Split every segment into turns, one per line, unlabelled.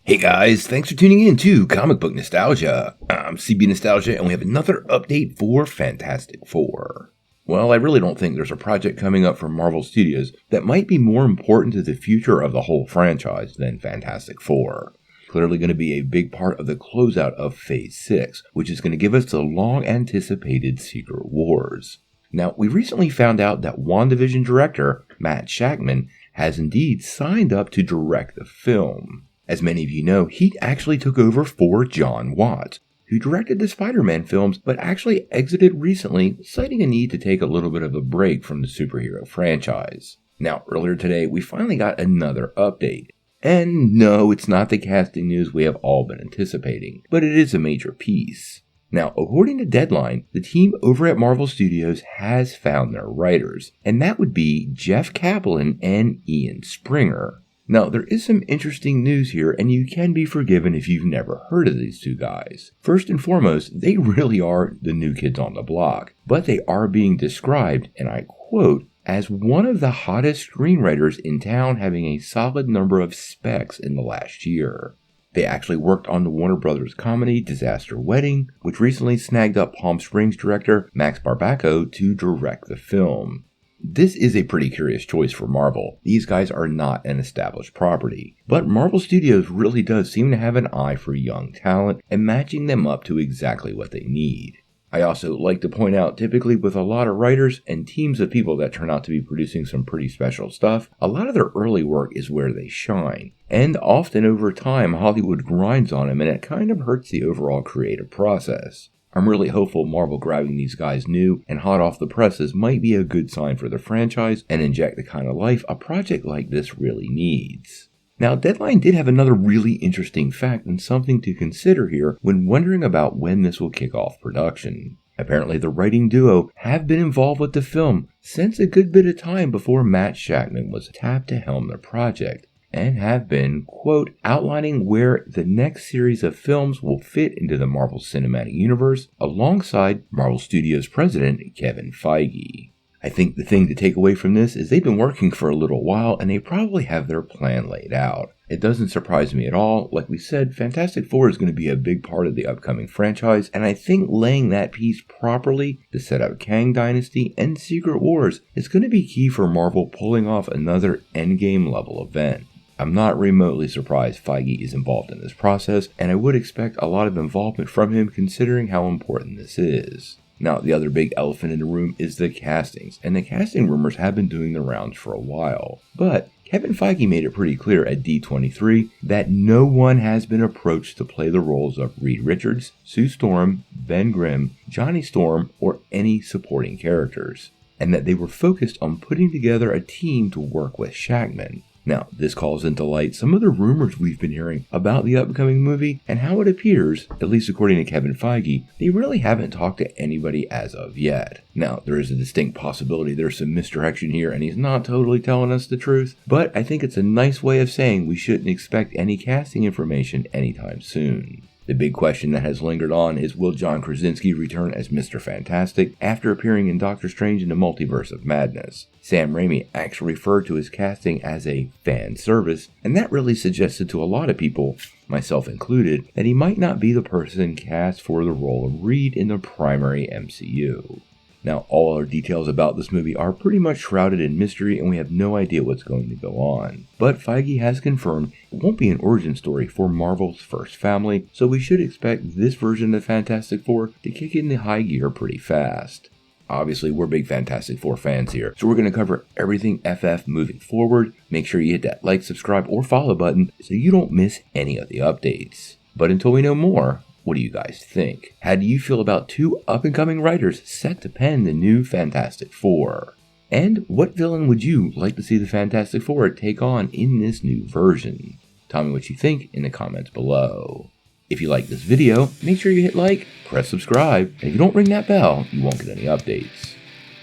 Hey guys, thanks for tuning in to Comic Book Nostalgia. I'm CB Nostalgia, and we have another update for Fantastic Four. Well, I really don't think there's a project coming up from Marvel Studios that might be more important to the future of the whole franchise than Fantastic Four. Clearly going to be a big part of the closeout of Phase 6, which is going to give us the long-anticipated Secret Wars. Now, we recently found out that WandaVision director Matt Shakman has indeed signed up to direct the film. As many of you know, he actually took over for John Watts, who directed the Spider-Man films but actually exited recently, citing a need to take a little bit of a break from the superhero franchise. Now, earlier today, we finally got another update. And no, it's not the casting news we have all been anticipating, but it is a major piece. Now, according to Deadline, the team over at Marvel Studios has found their writers, and that would be Jeff Kaplan and Ian Springer. Now, there is some interesting news here, and you can be forgiven if you've never heard of these two guys. First and foremost, they really are the new kids on the block, but they are being described, and I quote, as one of the hottest screenwriters in town, having a solid number of specs in the last year. They actually worked on the Warner Brothers comedy Disaster Wedding, which recently snagged up Palm Springs director Max Barbaco to direct the film. This is a pretty curious choice for Marvel. These guys are not an established property, but Marvel Studios really does seem to have an eye for young talent and matching them up to exactly what they need. I also like to point out, typically with a lot of writers and teams of people that turn out to be producing some pretty special stuff, a lot of their early work is where they shine. And often over time, Hollywood grinds on them and it kind of hurts the overall creative process. I'm really hopeful Marvel grabbing these guys new and hot off the presses might be a good sign for the franchise and inject the kind of life a project like this really needs. Now, Deadline did have another really interesting fact and something to consider here when wondering about when this will kick off production. Apparently, the writing duo have been involved with the film since a good bit of time before Matt Shakman was tapped to helm the project, and have been, quote, outlining where the next series of films will fit into the Marvel Cinematic Universe alongside Marvel Studios president Kevin Feige. I think the thing to take away from this is they've been working for a little while and they probably have their plan laid out. It doesn't surprise me at all. Like we said, Fantastic Four is going to be a big part of the upcoming franchise, and I think laying that piece properly to set up Kang Dynasty and Secret Wars is going to be key for Marvel pulling off another Endgame level event. I'm not remotely surprised Feige is involved in this process, and I would expect a lot of involvement from him considering how important this is. Now, the other big elephant in the room is the castings, and the casting rumors have been doing the rounds for a while. But Kevin Feige made it pretty clear at D23 that no one has been approached to play the roles of Reed Richards, Sue Storm, Ben Grimm, Johnny Storm, or any supporting characters, and that they were focused on putting together a team to work with Shakman. Now, this calls into light some of the rumors we've been hearing about the upcoming movie and how it appears, at least according to Kevin Feige, they really haven't talked to anybody as of yet. Now, there is a distinct possibility there's some misdirection here and he's not totally telling us the truth, but I think it's a nice way of saying we shouldn't expect any casting information anytime soon. The big question that has lingered on is, will John Krasinski return as Mr. Fantastic after appearing in Doctor Strange in the Multiverse of Madness? Sam Raimi actually referred to his casting as a fan service, and that really suggested to a lot of people, myself included, that he might not be the person cast for the role of Reed in the primary MCU. Now, all other details about this movie are pretty much shrouded in mystery and we have no idea what's going to go on. But Feige has confirmed it won't be an origin story for Marvel's first family, so we should expect this version of Fantastic Four to kick in the high gear pretty fast. Obviously, we're big Fantastic Four fans here, so we're going to cover everything FF moving forward. Make sure you hit that like, subscribe, or follow button so you don't miss any of the updates. But until we know more, what do you guys think? How do you feel about two up-and-coming writers set to pen the new Fantastic Four? And what villain would you like to see the Fantastic Four take on in this new version? Tell me what you think in the comments below. If you like this video, make sure you hit like, press subscribe, and if you don't ring that bell, you won't get any updates.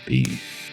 Peace.